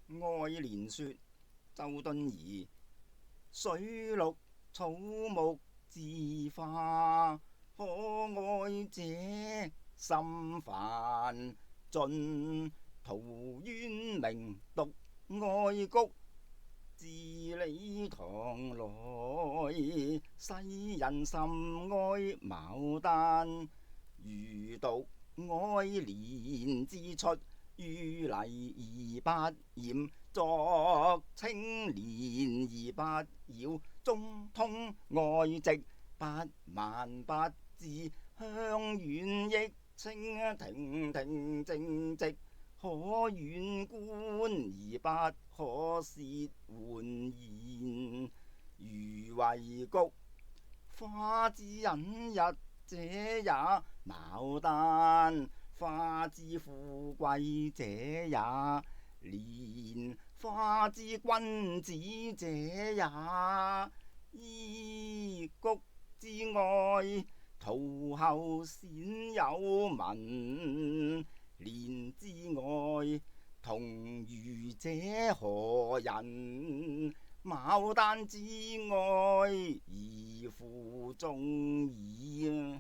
愛蓮說周敦頤，水陸草木自化，可愛者心煩盡。陶淵明獨愛菊，自李唐來，世人甚愛牡丹。余獨愛蓮之出淤泥而不染，濯清漣而不妖。中通外直不蔓不枝，香遠益清亭亭淨植。可遠觀而不可褻玩焉。余為菊花之隱逸者也，牡丹花之富貴者也，蓮花之君子者也。依菊之愛，陶後鮮有文；蓮之愛，同予者何人？牡丹之愛，宜乎眾矣。